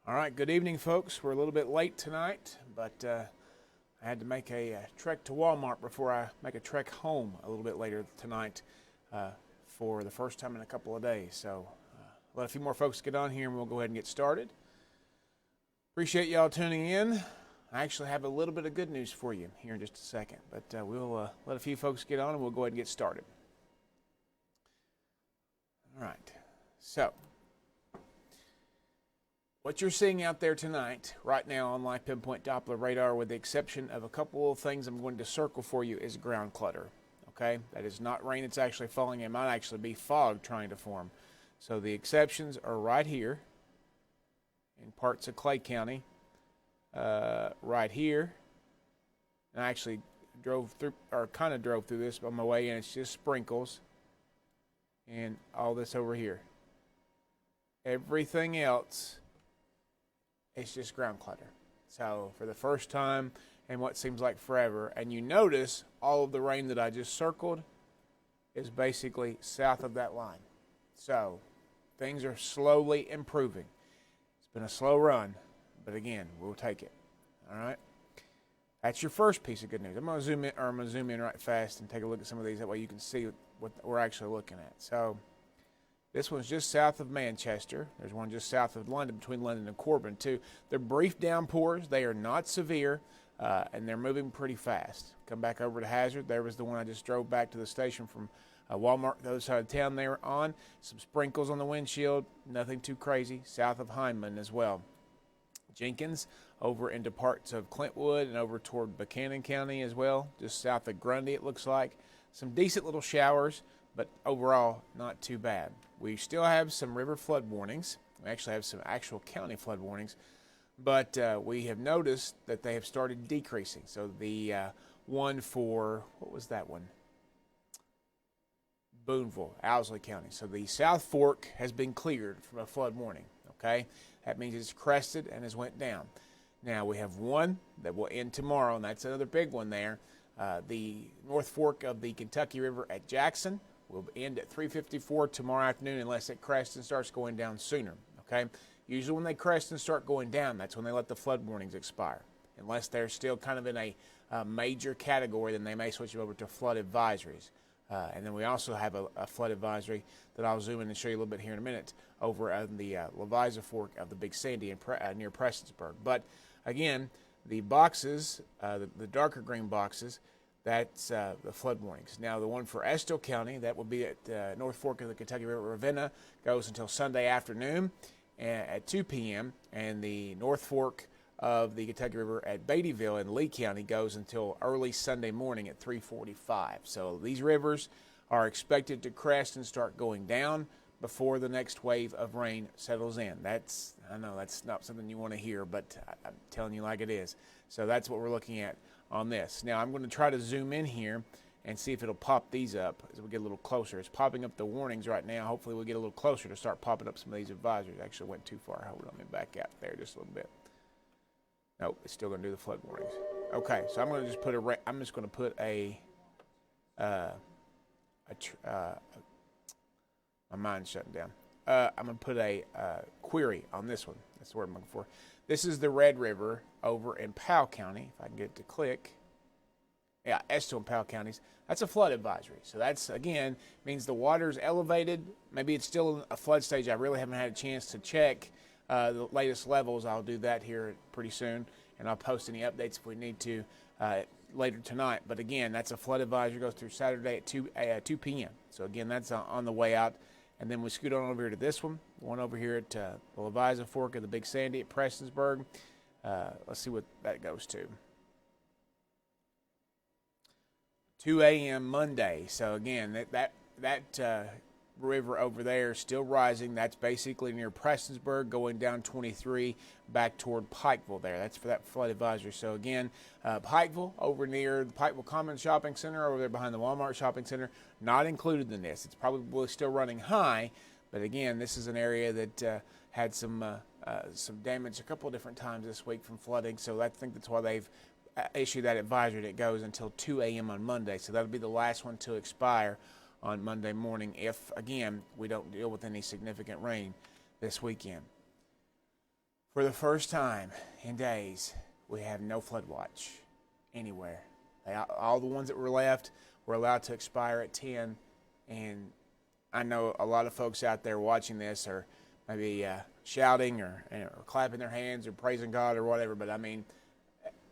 All right, good evening, folks. We're a little bit late tonight, but I had to make a trek to Walmart before I make a trek home a little bit later tonight for the first time in a couple of days. So let a few more folks get on here and we'll go ahead and get started. Appreciate y'all tuning in. I actually have a little bit of good news for you here in just a second, but we'll let a few folks get on and we'll go ahead and get started. All right, so what you're seeing out there tonight, right now on live pinpoint Doppler radar, with the exception of a couple of things I'm going to circle for you, is ground clutter. Okay, that is not rain that's actually falling. It might actually be fog trying to form. So the exceptions are right here in parts of Clay County, right here. And I actually drove through this on my way in. It's just sprinkles and all this over here. Everything else, it's just ground clutter. So for the first time in what seems like forever, and you notice all of the rain that I just circled is basically south of that line. So things are slowly improving. It's been a slow run, but again, we'll take it. All right. That's your first piece of good news. I'm going to zoom in right fast and take a look at some of these. That way you can see what we're actually looking at. So this one's just south of Manchester. There's one just south of London, between London and Corbin, too. They're brief downpours. They are not severe, and they're moving pretty fast. Come back over to Hazard. There was the one I just drove back to the station from Walmart, the other side of town they were on. Some sprinkles on the windshield. Nothing too crazy. South of Hindman as well. Jenkins over into parts of Clintwood and over toward Buchanan County as well, just south of Grundy, it looks like. Some decent little showers, but overall not too bad. We still have some river flood warnings. We actually have some actual county flood warnings, but we have noticed that they have started decreasing. So the one for, what was that one? Boonville, Owsley County. So the South Fork has been cleared from a flood warning, okay? That means it's crested and has went down. Now we have one that will end tomorrow, and that's another big one there. The North Fork of the Kentucky River at Jackson will end at 3:54 tomorrow afternoon unless it crests and starts going down sooner, okay? Usually when they crest and start going down, that's when they let the flood warnings expire. Unless they're still kind of in a major category, then they may switch them over to flood advisories. And then we also have a flood advisory that I'll zoom in and show you a little bit here in a minute over on the Leviza Fork of the Big Sandy near Prestonsburg. But again, the boxes, the darker green boxes, that's the flood warnings. Now, the one for Estill County, that will be at North Fork of the Kentucky River, Ravenna, goes until Sunday afternoon at 2 p.m. And the North Fork of the Kentucky River at Beattyville in Lee County goes until early Sunday morning at 3:45. So these rivers are expected to crest and start going down before the next wave of rain settles in. I know that's not something you want to hear, but I'm telling you like it is. So that's what we're looking at on this. Now I'm going to try to zoom in here and see if it'll pop these up as we get a little closer. It's popping up the warnings right now. Hopefully we'll get a little closer to start popping up some of these advisories. I actually went too far. Hold on, let me back out there just a little bit. Nope, it's still going to do the flood warnings. Okay, so I'm going to just put my mind's shutting down. I'm going to put a query on this one. That's the word I'm looking for. This is the Red River over in Powell County. If I can get it to click. Yeah, Estill and Powell counties. That's a flood advisory. So that's, again, means the water's elevated. Maybe it's still in a flood stage. I really haven't had a chance to check the latest levels. I'll do that here pretty soon, and I'll post any updates if we need to later tonight. But again, that's a flood advisory. Goes through Saturday at 2 p.m. So again, that's on the way out. And then we scoot on over here to this one over here at the Leviza Fork of the Big Sandy at Prestonsburg. Let's see what that goes to. 2 a.m. Monday. So again, that river over there still rising. That's basically near Prestonsburg, going down 23 back toward Pikeville there. That's for that flood advisory. So again, Pikeville over near the Pikeville Commons Shopping Center over there behind the Walmart Shopping Center, not included in this. It's probably still running high, but again, this is an area that had some damage a couple of different times this week from flooding. So I think that's why they've issued that advisory that goes until 2 a.m. on Monday. So that'll be the last one to expire on Monday morning if, again, we don't deal with any significant rain this weekend. For the first time in days, we have no flood watch anywhere. All the ones that were left were allowed to expire at 10, and I know a lot of folks out there watching this are maybe shouting or clapping their hands or praising God or whatever, but I mean,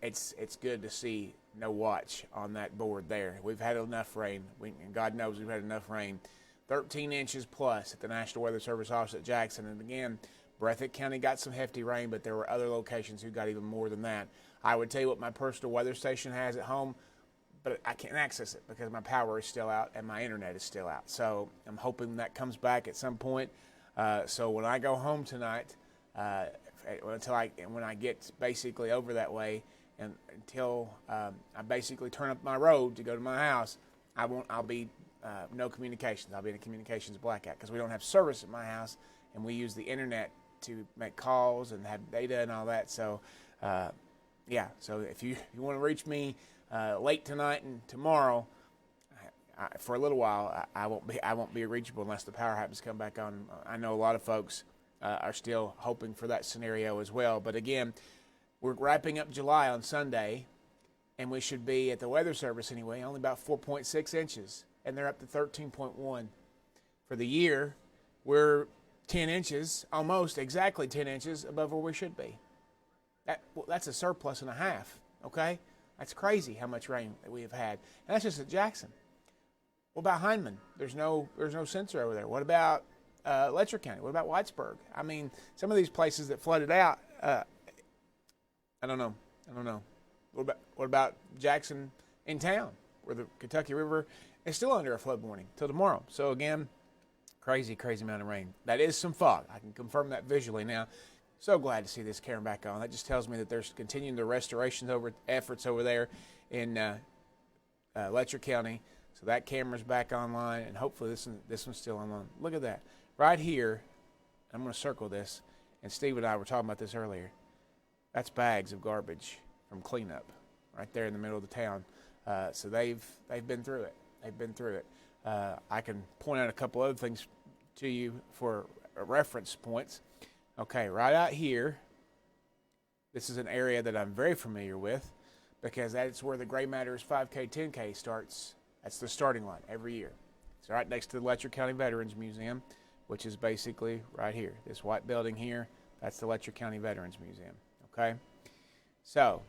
it's good to see no watch on that board there. We've had enough rain. And God knows we've had enough rain. 13 inches plus at the National Weather Service office at Jackson. And again, Breathitt County got some hefty rain, but there were other locations who got even more than that. I would tell you what my personal weather station has at home, but I can't access it because my power is still out and my internet is still out. So I'm hoping that comes back at some point. So when I go home tonight, when I get basically over that way, and until I basically turn up my road to go to my house, I'll be no communications. I'll be in a communications blackout because we don't have service at my house, and we use the internet to make calls and have data and all that. So, So if you want to reach me late tonight and tomorrow, for a little while, I won't be reachable unless the power happens to come back on. I know a lot of folks are still hoping for that scenario as well. But again, we're wrapping up July on Sunday, and we should be, at the Weather Service anyway, only about 4.6 inches, and they're up to 13.1. For the year, we're 10 inches, almost exactly 10 inches above where we should be. That's a surplus and a half, okay? That's crazy how much rain that we have had. And that's just at Jackson. What about Hindman? There's no sensor over there. What about Letcher County? What about Whitesburg? I mean, some of these places that flooded out, I don't know. What about Jackson in town, where the Kentucky River is still under a flood warning till tomorrow? So again, crazy amount of rain. That is some fog. I can confirm that visually now. So glad to see this camera back on. That just tells me that there's continuing the restoration efforts over there in Letcher County. So that camera's back online, and hopefully this one's still online. Look at that. Right here, I'm going to circle this, and Steve and I were talking about this earlier. That's bags of garbage from cleanup right there in the middle of the town. So they've been through it. They've been through it. I can point out a couple other things to you for reference points. Okay, right out here, this is an area that I'm very familiar with because that's where the Gray Matters 5K, 10K starts. That's the starting line every year. It's right next to the Letcher County Veterans Museum, which is basically right here. This white building here, that's the Letcher County Veterans Museum. Okay? So,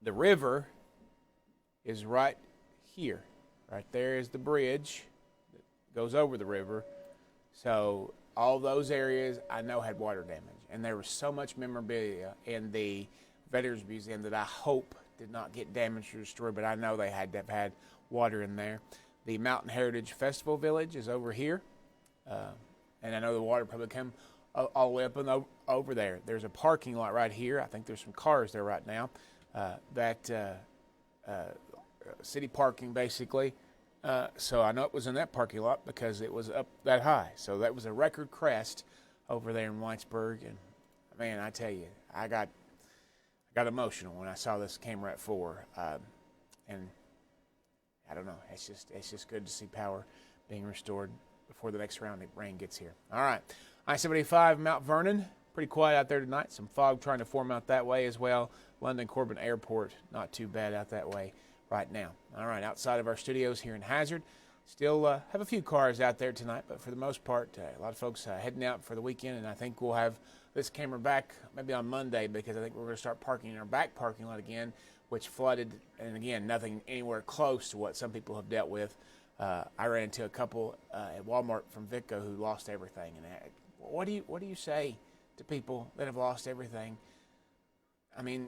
the river is right here. Right there is the bridge that goes over the river. So, all those areas I know had water damage. And there was so much memorabilia in the Veterans Museum that I hope did not get damaged or destroyed, but I know they had water in there. The Mountain Heritage Festival Village is over here. And I know the water probably came all the way up and over there. There's a parking lot right here. I think there's some cars there right now. City parking, basically. So I know it was in that parking lot because it was up that high. So that was a record crest over there in Whitesburg. And, man, I tell you, I got emotional when I saw this camera at 4. And I don't know. It's just good to see power being restored before the next round of rain gets here. All right. I-75, Mount Vernon, pretty quiet out there tonight. Some fog trying to form out that way as well. London Corbin Airport, not too bad out that way right now. All right, outside of our studios here in Hazard, still have a few cars out there tonight, but for the most part, a lot of folks heading out for the weekend, and I think we'll have this camera back maybe on Monday because I think we're going to start parking in our back parking lot again, which flooded, and again, nothing anywhere close to what some people have dealt with. I ran into a couple at Walmart from Vicco who lost everything, and what do you say to people that have lost everything? I mean,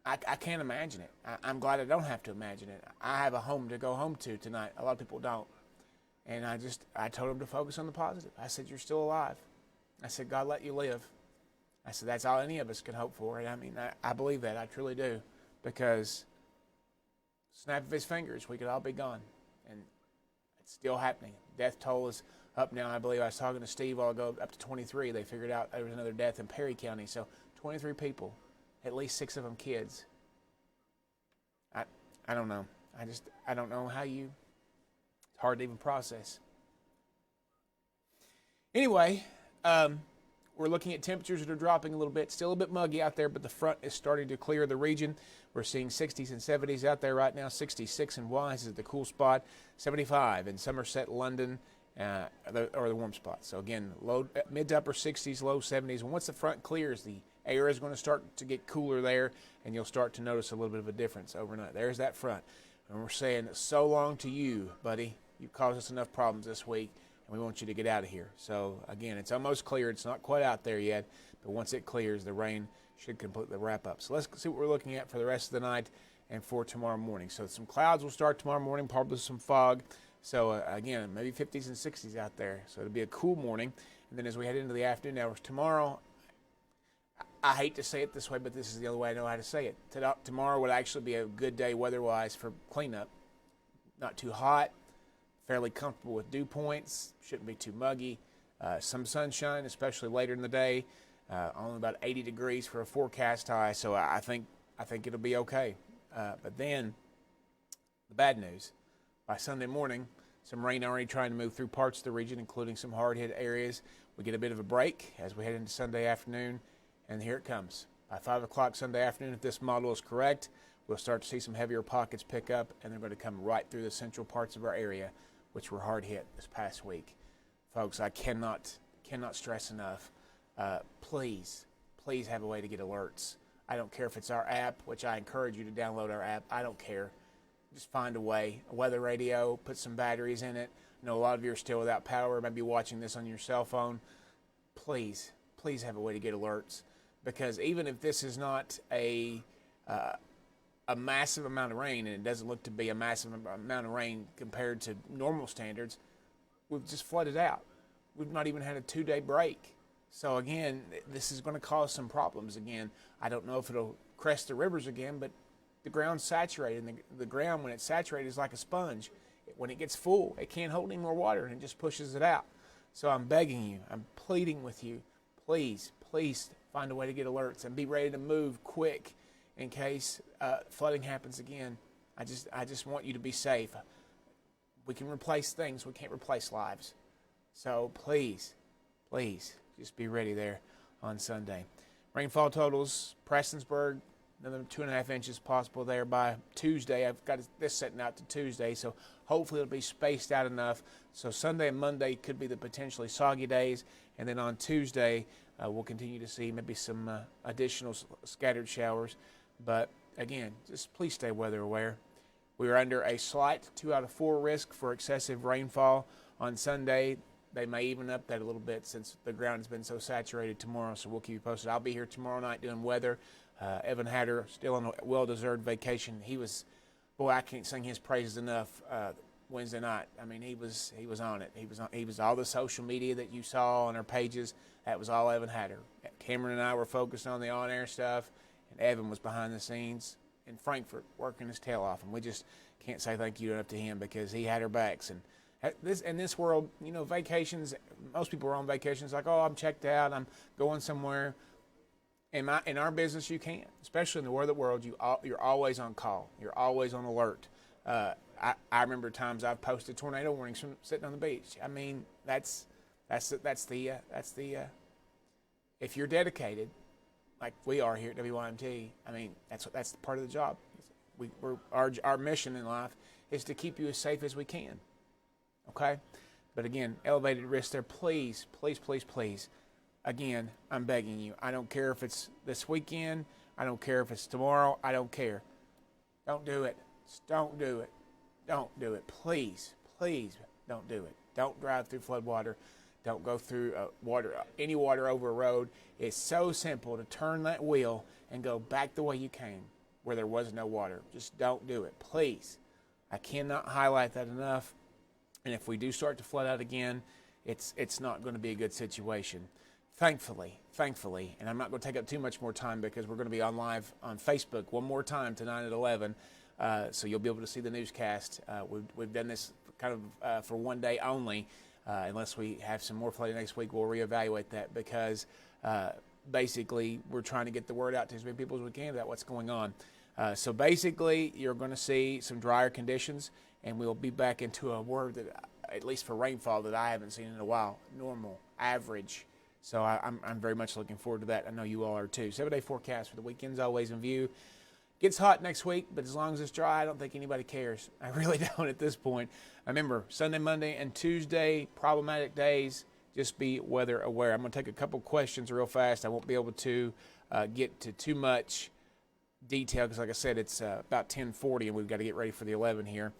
I can't imagine it. I'm glad I don't have to imagine it. I have a home to go home to tonight. A lot of people don't. And I told them to focus on the positive. I said, you're still alive. I said, God let you live. I said, that's all any of us can hope for. And I mean, I believe that. I truly do. Because snap of his fingers, we could all be gone. And it's still happening. Death toll is up now. I believe I was talking to Steve while ago, up to 23. They figured out there was another death in Perry County. So 23 people, at least 6 of them kids. I don't know. I don't know how it's hard to even process. Anyway, we're looking at temperatures that are dropping a little bit. Still a bit muggy out there, but the front is starting to clear the region. We're seeing 60s and 70s out there right now. 66 in Wise is the cool spot. 75 in Somerset, London, or the warm spot. So again, mid to upper 60s, low 70s. And once the front clears, the air is going to start to get cooler there, and you'll start to notice a little bit of a difference overnight. There's that front. And we're saying so long to you, buddy. You've caused us enough problems this week, and we want you to get out of here. So again, it's almost clear. It's not quite out there yet, but once it clears, the rain should completely wrap up. So let's see what we're looking at for the rest of the night and for tomorrow morning. So some clouds will start tomorrow morning, probably some fog. So again, maybe 50s and 60s out there. So it'll be a cool morning. And then as we head into the afternoon hours tomorrow, I hate to say it this way, but this is the only way I know how to say it. Tomorrow would actually be a good day weather-wise for cleanup. Not too hot, fairly comfortable with dew points, shouldn't be too muggy. Some sunshine, especially later in the day. Only about 80 degrees for a forecast high, so I think it'll be okay. But then the bad news: by Sunday morning, some rain already trying to move through parts of the region, including some hard-hit areas. We get a bit of a break as we head into Sunday afternoon, and here it comes. By 5 o'clock Sunday afternoon, if this model is correct, we'll start to see some heavier pockets pick up, and they're going to come right through the central parts of our area, which were hard hit this past week. Folks, I cannot stress enough. Please have a way to get alerts. I don't care if it's our app, which I encourage you to download our app. I don't care. Just find a way. A weather radio, put some batteries in it. I know a lot of you are still without power, maybe watching this on your cell phone. Please have a way to get alerts, because even if this is not a massive amount of rain, and it doesn't look to be a massive amount of rain compared to normal standards, we've just flooded out. We've not even had a 2-day break. So again, this is going to cause some problems again. I don't know if it'll crest the rivers again, but the ground's saturated. And the ground, when it's saturated, is like a sponge. When it gets full, it can't hold any more water, and it just pushes it out. So I'm begging you, I'm pleading with you, please find a way to get alerts and be ready to move quick in case flooding happens again. I just want you to be safe. We can replace things. We can't replace lives. So please, just be ready there on Sunday. Rainfall totals, Prestonsburg, another 2.5 inches possible there by Tuesday. I've got this setting out to Tuesday, so hopefully it'll be spaced out enough. So Sunday and Monday could be the potentially soggy days, and then on Tuesday we'll continue to see maybe some additional scattered showers. But again, just please stay weather aware. We are under a slight 2 out of 4 risk for excessive rainfall on Sunday. They may even up that a little bit since the ground has been so saturated tomorrow, so we'll keep you posted. I'll be here tomorrow night doing weather. Evan Hatter still on a well-deserved vacation. I can't sing his praises enough. Wednesday night, I mean, he was on it. He was all the social media that you saw on our pages. That was all Evan Hatter. Cameron and I were focused on the on-air stuff, and Evan was behind the scenes in Frankfurt working his tail off, and we just can't say thank you enough to him because he had our backs. And in this world, vacations, most people are on vacations like, oh, I'm checked out, I'm going somewhere. In our business, you can't, especially in the weather world. You're always on call. You're always on alert. I remember times I've posted tornado warnings from sitting on the beach. I mean, that's the if you're dedicated, like we are here at WYMT, I mean, that's part of the job. Our mission in life is to keep you as safe as we can. Okay? But again, elevated risk there. Please. Again, I'm begging you. I don't care if it's this weekend. I don't care if it's tomorrow. I don't care. Don't do it. Just don't do it. Don't do it. Please don't do it. Don't drive through flood water. Don't go through any water over a road. It's so simple to turn that wheel and go back the way you came where there was no water. Just don't do it. Please. I cannot highlight that enough. And if we do start to flood out again, it's not going to be a good situation. Thankfully, and I'm not going to take up too much more time because we're going to be on live on Facebook one more time tonight at 11, so you'll be able to see the newscast. We've done this kind of for one day only. Unless we have some more flooding next week, we'll reevaluate that because basically we're trying to get the word out to as many people as we can about what's going on. So basically, you're going to see some drier conditions, and we'll be back into a word that, at least for rainfall, that I haven't seen in a while, normal, average. So I'm very much looking forward to that. I know you all are too. 7-day forecast for the weekend's always in view. Gets hot next week, but as long as it's dry, I don't think anybody cares. I really don't at this point. I remember Sunday, Monday, and Tuesday, problematic days. Just be weather aware. I'm going to take a couple questions real fast. I won't be able to get to too much detail because, like I said, it's about 10:40, and we've got to get ready for the 11 here.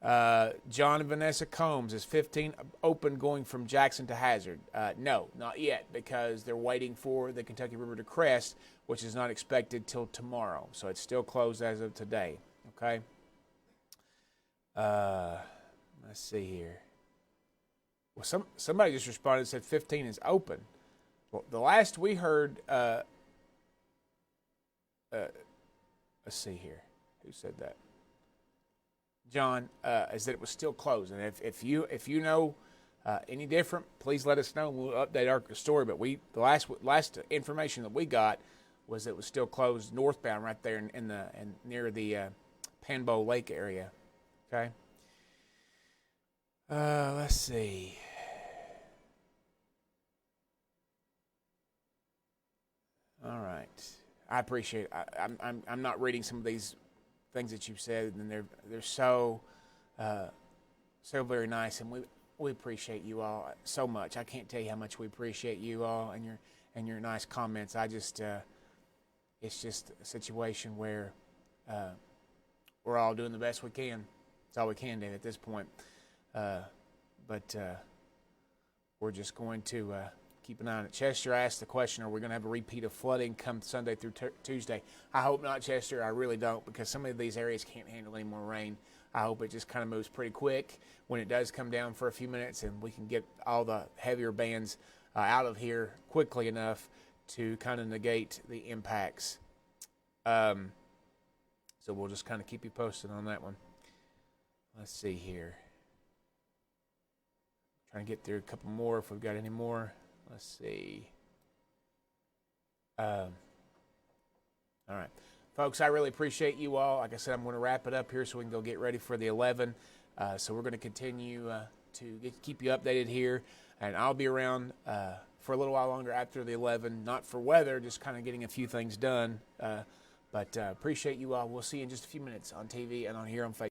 John and Vanessa Combs, is 15 open going from Jackson to Hazard? No, not yet, because they're waiting for the Kentucky River to crest, which is not expected till tomorrow. So it's still closed as of today. Okay. Let's see here. Well, somebody just responded and said 15 is open. Well, the last we heard, let's see here. Who said that? John, is that it was still closed. And if you know any different, please let us know and we'll update our story. But the last information that we got was that it was still closed northbound right there in near the Panbo Lake area. Okay. Let's see. All right. I appreciate it. I'm not reading some of these things that you've said, and they're so very nice, and we appreciate you all so much. I can't tell you how much we appreciate you all and your nice comments. It's just a situation where we're all doing the best we can. That's all we can do at this point. But we're just going to keep an eye on it. Chester asked the question, are we going to have a repeat of flooding come Sunday through Tuesday? I hope not, Chester. I really don't, because some of these areas can't handle any more rain. I hope it just kind of moves pretty quick when it does come down for a few minutes, and we can get all the heavier bands out of here quickly enough to kind of negate the impacts. So we'll just kind of keep you posted on that one. Let's see here. Trying to get through a couple more if we've got any more. Let's see. All right. Folks, I really appreciate you all. Like I said, I'm going to wrap it up here so we can go get ready for the 11. So we're going to continue to keep you updated here. And I'll be around for a little while longer after the 11. Not for weather, just kind of getting a few things done. But appreciate you all. We'll see you in just a few minutes on TV and on here on Facebook.